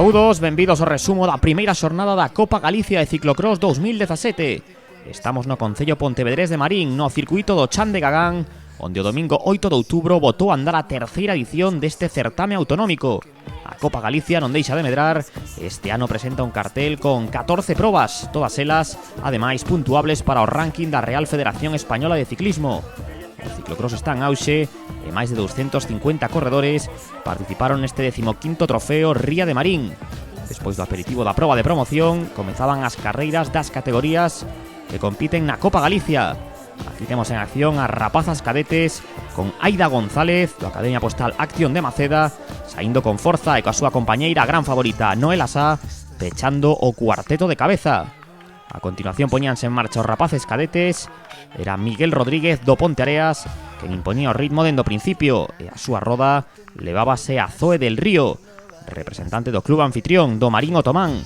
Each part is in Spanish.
Saúdos, benvidos ao resumo da primeira xornada da Copa Galicia de Ciclocross 2017. Estamos no concello pontevedrés de Marín, no circuito do Chan de Gagán, onde o domingo 8 de outubro botou a andar a terceira edición deste certame autonómico. A Copa Galicia non deixa de medrar, este ano presenta un cartel con 14 probas, todas elas, ademais, puntuables para o ranking da Real Federación Española de Ciclismo. O ciclocross está en auxe e máis de 250 corredores participaron neste 15º trofeo Ría de Marín. Despois do aperitivo da proba de promoción, comenzaban as carreiras das categorías que compiten na Copa Galicia. Aquí temos en acción as rapazas cadetes con Aida González do Academia Postal Acción de Maceda, saindo con forza e coa súa compañeira gran favorita Noela Sá, pechando o cuarteto de cabeza. A continuación poñíanse en marcha os rapaces cadetes. Era Miguel Rodríguez do Ponteareas quen imponía o ritmo dende o principio e a súa roda levábase a Zoe del Río, representante do club anfitrión do Marín Otomán.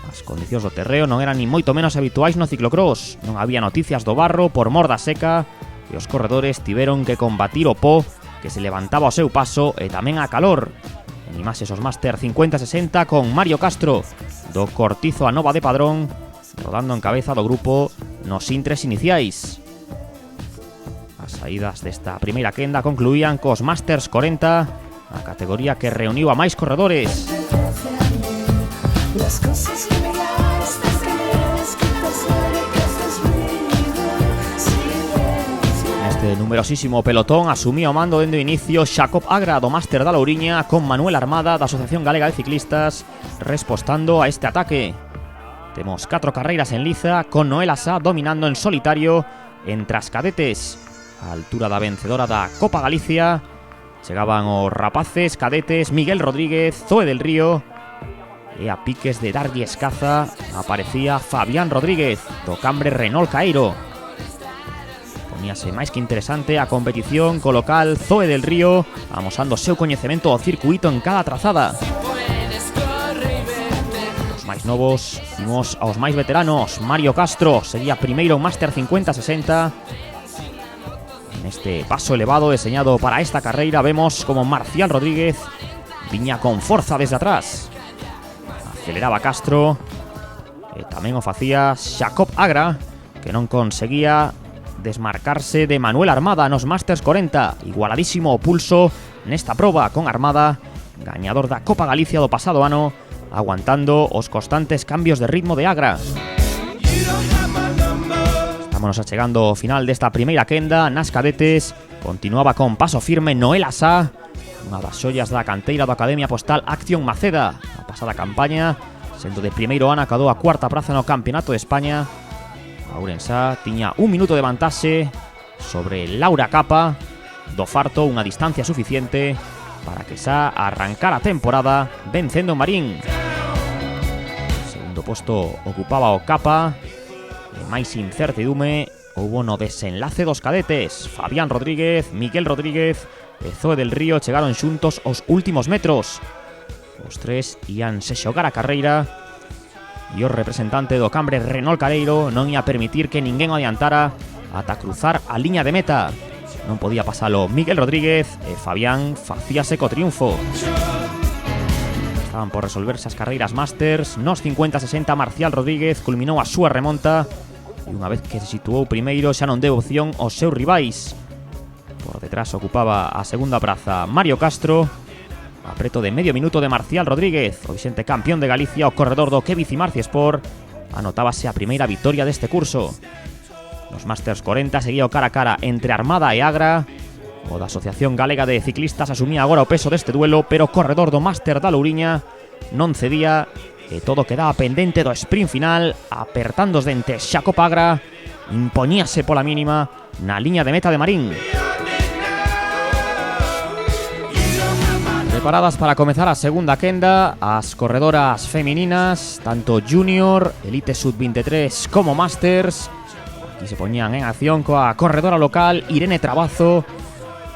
As condicións do terreo non eran ni moito menos habituais no ciclocross, non había noticias do barro por mor da seca e os corredores tiveron que combatir o pó que se levantaba ao seu paso e tamén a calor. Animases os Máster 50-60 con Mario Castro do Cortizo a Nova de Padrón, rodando en cabeza do grupo nos intres iniciais. As saídas desta primeira quenda concluían cos Masters 40, a categoría que reuniu a máis corredores. Neste numerosísimo pelotón asumía o mando dende o inicio Jacob Agra do Máster da Louriña con Manuel Armada da Asociación Galega de Ciclistas respostando a este ataque. Temos 4 carreiras en liza, con Noela Sá dominando en solitario entre as cadetes. A altura da vencedora da Copa Galicia chegaban os rapaces cadetes Miguel Rodríguez, Zoe del Río, e a piques de darlle escaza aparecía Fabián Rodríguez do Cambre Renault Caeiro. Poníase máis que interesante a competición co local Zoe del Río, amosando o seu coñecemento ao circuito en cada trazada. Máis novos, vimos aos máis veteranos. Mario Castro seguía primeiro en Máster 50-60. Neste paso elevado deseñado para esta carreira vemos como Marcial Rodríguez viña con forza desde atrás. Aceleraba Castro e tamén o facía Jacob Agra, que non conseguía desmarcarse de Manuel Armada nos Masters 40. Igualadísimo o pulso nesta proba con Armada, gañador da Copa Galicia do pasado ano, aguantando os constantes cambios de ritmo de Agra. Estámonos achegando ao final desta primeira quenda. Nas cadetes continuaba con paso firme Noela Sá, unha das xollas da canteira do Academia Postal Acción Maceda. A pasada campaña, sendo de primeiro ano, acadou a cuarta praza no Campeonato de España. A Ourensa tiña un minuto de vantaxe sobre Laura Capa do Farto, unha distancia suficiente para que Sá arrancara a temporada vencendo Marín. Segundo posto ocupaba o Capa e máis incertidume houbo no desenlace dos cadetes. Fabián Rodríguez, Miguel Rodríguez e Zoe del Río chegaron xuntos aos últimos metros. Os tres íanse xogar a carreira e o representante do Cambre Renault Caeiro non ia permitir que ninguén o adiantara ata cruzar a liña de meta. Non podía pasalo Miguel Rodríguez e Fabián facíase co triunfo. Estaban por resolverse as carreiras Masters. Nos 50-60 Marcial Rodríguez culminou a súa remonta e unha vez que se situou primeiro xa non deu opción aos seus rivais. Por detrás ocupaba a segunda praza Mario Castro, a preto de medio minuto de Marcial Rodríguez. O vixente campeón de Galicia, o corredor do Kevici Marci Sport, anotábase a primeira vitoria deste curso. Nos Masters 40 seguía o cara a cara entre Armada e Agra. O da Asociación Galega de Ciclistas asumía agora o peso deste duelo, pero o corredor do Máster da Louriña non cedía e todo quedaba pendente do sprint final, apertando os dentes. Jacob Agra impoñíase pola mínima na liña de meta de Marín. Preparadas para comezar a segunda quenda, as corredoras femininas, tanto Junior, Elite Sub-23 como Masters. Aquí se poñían en acción coa corredora local Irene Trabazo,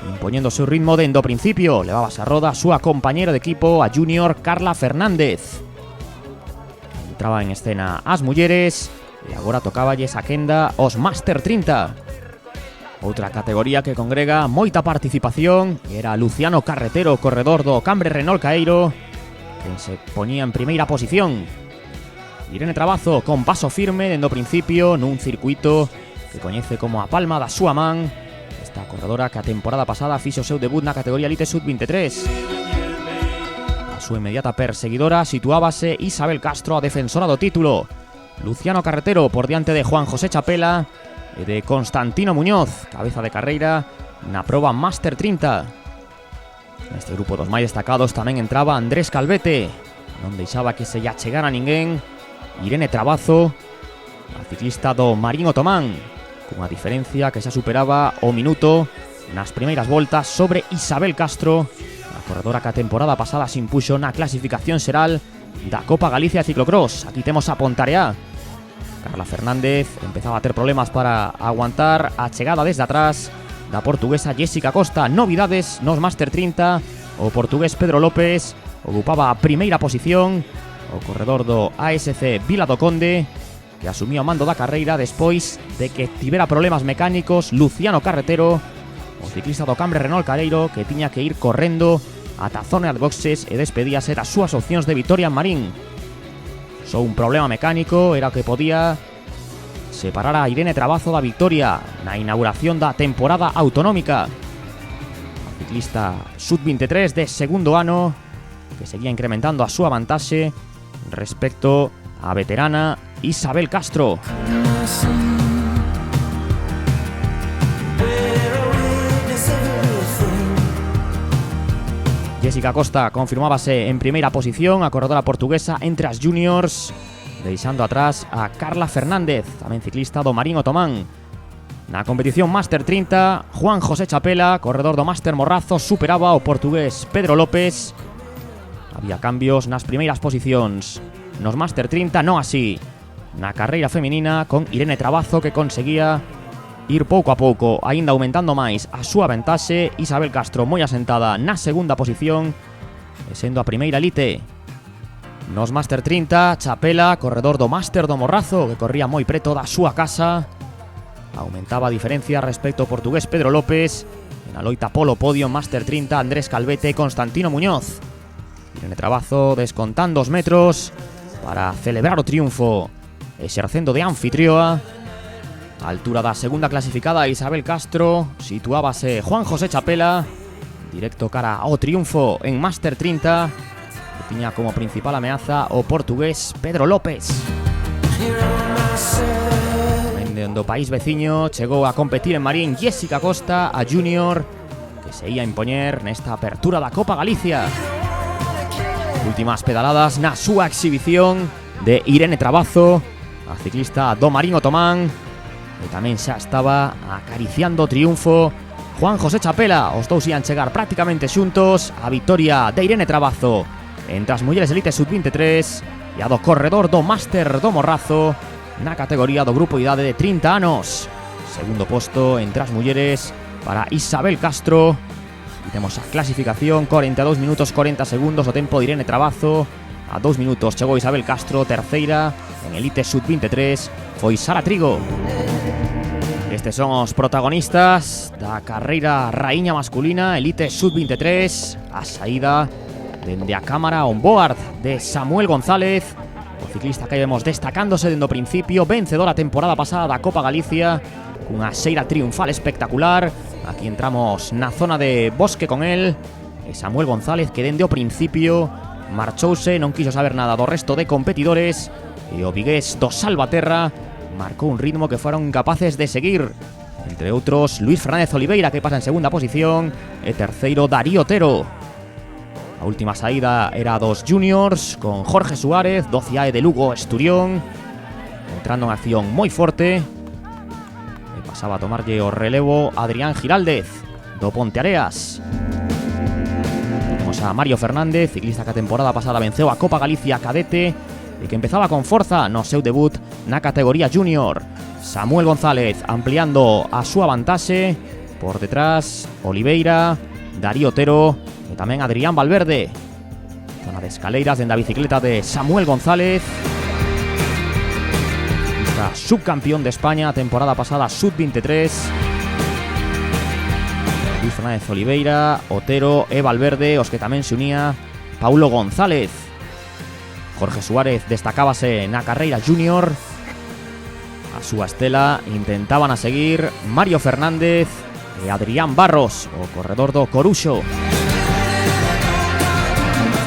impoñendo o seu ritmo dende o principio. Levabase a roda a súa compañera de equipo, a Junior Carla Fernández. Entraba en escena as mulleres e agora tocáballes a quenda aos Máster 30. Outra categoría que congrega moita participación era Luciano Carretero, corredor do Cambre Renault Caeiro, que se ponía en primeira posición. Irene Trabazo con paso firme dende o principio nun circuito que coñece como a Palma da súa man. Esta corredora que a temporada pasada fixo o seu debut na categoría Elite Sub-23. A súa inmediata perseguidora situábase Isabel Castro, a defensora do título. Luciano Carretero por diante de Juan José Chapela e de Constantino Muñoz, cabeza de carreira na proba Máster 30. Neste grupo dos máis destacados tamén entraba Andrés Calvete, non deixaba que se lle achegara ninguén Irene Trabazo, a ciclista do Marín Otomán, cunha diferencia que xa superaba o minuto nas primeiras voltas sobre Isabel Castro, a corredora que a temporada pasada se impuxo na clasificación xeral da Copa Galicia de Ciclocross. Aquí temos a Pontareá. Carla Fernández empezaba a ter problemas para aguantar a chegada desde atrás da portuguesa Jessica Costa. Novidades nos Máster 30, o portugués Pedro López ocupaba a primeira posición, o corredor do ASC Vila do Conde, que asumía o mando da carreira despois de que tivera problemas mecánicos Luciano Carretero, o ciclista do Cambre Renault Careiro, que tiña que ir correndo ata a zona de boxes e despedíase das súas opcións de vitoria en Marín. Só un problema mecánico era o que podía separar a Irene Trabazo da victoria na inauguración da temporada autonómica. A ciclista sub-23 de segundo ano, que seguía incrementando a súa vantaxe respecto á veterana Isabel Castro. Jessica Costa confirmábase en primeira posición, a corredora portuguesa entre as juniors, deixando atrás a Carla Fernández, tamén ciclista do Marín Otomán. Na competición Máster 30, Juan José Chapela, corredor do Máster Morrazo, superaba o portugués Pedro López. Había cambios nas primeiras posicións. Nos Máster 30 non así. Na carreira feminina, con Irene Trabazo, que conseguía ir pouco a pouco, aínda aumentando máis a súa ventaxe. Isabel Castro moi asentada na segunda posición, e sendo a primeira elite. Nos Máster 30, Chapela, corredor do Máster do Morrazo, que corría moi preto da súa casa, aumentaba a diferencia respecto ao portugués Pedro López. Na loita polo podio Máster 30, Andrés Calvete e Constantino Muñoz. Irene Trabazo descontando os metros para celebrar o triunfo, exercendo de anfitrioa. A altura da segunda clasificada Isabel Castro situábase Juan José Chapela, directo cara ao triunfo en Máster 30, que tiña como principal ameaza o portugués Pedro López. Dende o país veciño chegou a competir en Marín Jessica Costa, a junior, que se ia impoñer nesta apertura da Copa Galicia. Últimas pedaladas na súa exhibición de Irene Trabazo, a ciclista do Marín Otomán, e tamén xa estaba acariciando o triunfo Juan José Chapela. Os dous ian chegar prácticamente xuntos. A victoria de Irene Trabazo entre as mulleres elite sub-23 e a do corredor do Máster do Morrazo na categoría do grupo de idade de 30 anos. Segundo posto entre as mulleres para Isabel Castro. E temos a clasificación: 42 minutos 40 segundos o tempo de Irene Trabazo. A 2 minutos chegou Isabel Castro. Terceira en elite sub-23 foi Sara Trigo. Estes son os protagonistas da carreira raíña masculina elite sub-23. A saída dende a cámara on board de Samuel González, o ciclista que vemos destacándose dende o principio, vencedor a temporada pasada da Copa Galicia, cunha xeira triunfal espectacular. Aquí entramos na zona de bosque con el, e Samuel González, que dende o principio marchouse, non quiso saber nada do resto de competidores, e o vigués do Salvaterra marcou un ritmo que foron incapaces de seguir. Entre outros, Luis Fernández Oliveira, que pasa en segunda posición, e terceiro Darío Otero. A última saída era dos juniors, con Jorge Suárez, do CIAE de Lugo Esturión, entrando en acción moi forte. E pasaba a tomarlle o relevo Adrián Giraldez, do Ponteareas. Temos a Mario Fernández, ciclista que a temporada pasada venceu a Copa Galicia Cadete e que empezaba con forza no seu debut na categoría junior. Samuel González ampliando a súa vantaxe, por detrás Oliveira, Darío Otero e tamén Adrián Valverde. Zona de escaleiras dende a bicicleta de Samuel González, esta subcampeón de España temporada pasada sub-23. Luis Fernández Oliveira, Otero e Valverde, os que tamén se unía Paulo González. Jorge Suárez destacábase na carreira junior. A súa estela intentaban a seguir Mario Fernández e Adrián Barros, o corredor do Coruxo.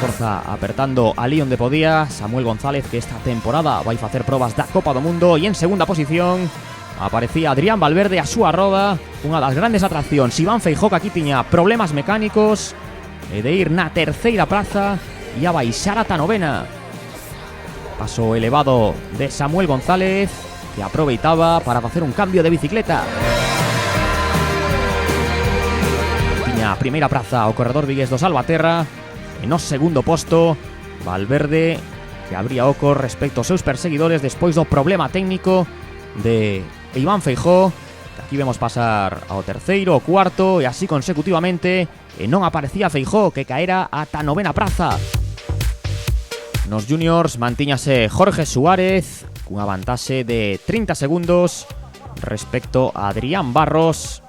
Forza apertando ali onde podía Samuel González, que esta temporada vai facer probas da Copa do Mundo, e en segunda posición aparecía Adrián Valverde a súa roda, unha das grandes atraccións. Iván Feijóo, que aquí tiña problemas mecánicos, e de ir na terceira praza e a baixar ata novena. Paso elevado de Samuel González, que aproveitaba para facer un cambio de bicicleta. Tiña a primeira praza o corredor vigués do Salvaterra. E no segundo posto, Valverde, que abría oco respecto aos seus perseguidores despois do problema técnico de Iván Feijóo, que aquí vemos pasar ao terceiro, ao cuarto e así consecutivamente, e non aparecía Feijóo, que caera ata novena praza. Nos juniors mantíñase Jorge Suárez cunha vantaxe de 30 segundos respecto a Adrián Barros,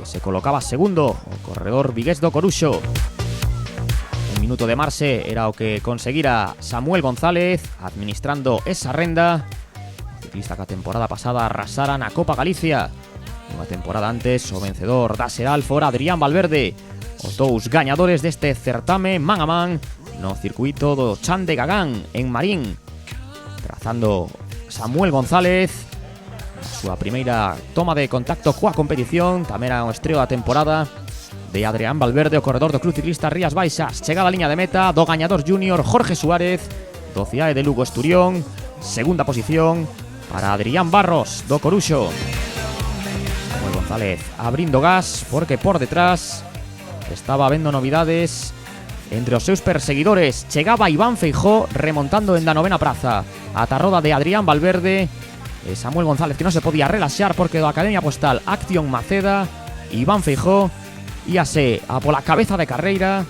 que se colocaba segundo, o corredor vigués do Coruxo. Un minuto de marxe era o que conseguira Samuel González administrando esa renda. O ciclista que a temporada pasada arrasara na Copa Galicia. Unha temporada antes o vencedor da Seral fora Adrián Valverde. Os dous gañadores deste certame man a man no circuito do Chan de Gagán en Marín. Trazando Samuel González a súa primeira toma de contacto coa competición. Tamén era o estreo da temporada de Adrián Valverde, o corredor do Club Ciclista Rías Baixas. Chegada a liña de meta do gañador junior Jorge Suárez do CIAE de Lugo Esturión. Segunda posición para Adrián Barros do Coruxo. Samuel González abrindo gas, porque por detrás estaba habendo novidades entre os seus perseguidores. Chegaba Iván Feijóo remontando en da novena praza ata a roda de Adrián Valverde e Samuel González, que non se podía relaxar porque do Academia Postal Acción Maceda, Iván Feijóo íase a pola cabeza de carreira.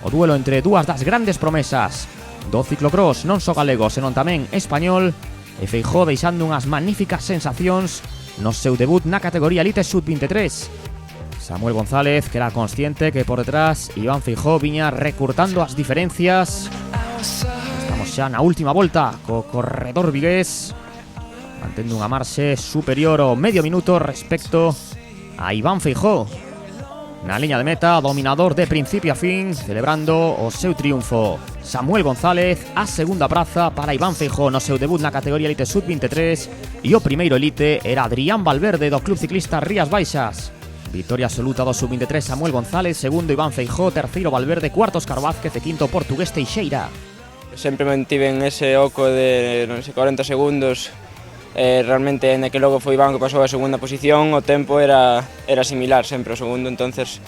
O duelo entre dúas das grandes promesas do ciclocross, non só galego, senón tamén español, e Feijóo deixando unhas magníficas sensacións no seu debut na categoría Elite Sub-23. Samuel González, que era consciente que por detrás Iván Feijóo viña recurtando as diferencias. Estamos xa na última volta co corredor vigués, mantendo unha marxe superior ao medio minuto respecto a Iván Feijóo. Na liña de meta, dominador de principio a fin, celebrando o seu triunfo Samuel González. A segunda praza para Iván Feijóo no seu debut na categoría Elite Sub-23, e o primeiro elite era Adrián Valverde do Club Ciclista Rías Baixas. Victoria absoluta do Sub-23 Samuel González, segundo Iván Feijóo, terceiro Valverde, cuarto Óscar Vázquez e quinto Portugués Teixeira. Sempre mantiven ese oco de non sei, 40 segundos. Realmente en que logo foi Iván que pasou a segunda posición, o tempo era similar sempre ao segundo, entonces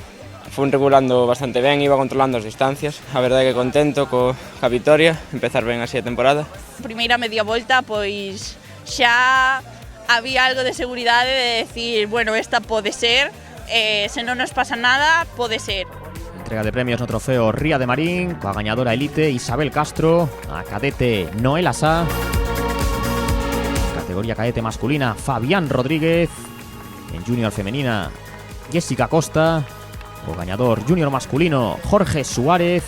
fui regulando bastante ben, iba controlando as distancias. A verdade é que contento coa vitoria, empezar ben así a temporada. Primeira media volta, pois xa había algo de seguridade de decir, bueno, esta pode ser, se non nos pasa nada, pode ser. Entrega de premios no trofeo Ría de Marín, coa gañadora elite Isabel Castro, a cadete Noel Asá. Categoría cadete masculina Fabián Rodríguez. En junior femenina Jessica Costa. O gañador junior masculino Jorge Suárez.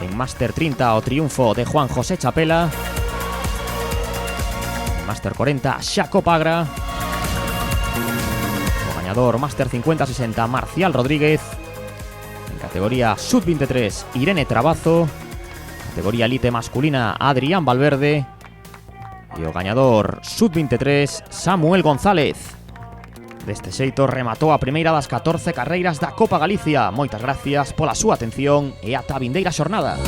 En Máster 30 o triunfo de Juan José Chapela. En Máster 40 Xaco Pagra. O gañador Máster 50-60 Marcial Rodríguez. En categoría Sub-23 Irene Trabazo. Categoría elite masculina Adrián Valverde. E o gañador Sub-23 Samuel González. Deste xeito rematou a primeira das 14 carreiras da Copa Galicia. Moitas gracias pola súa atención e ata a vindeira xornada.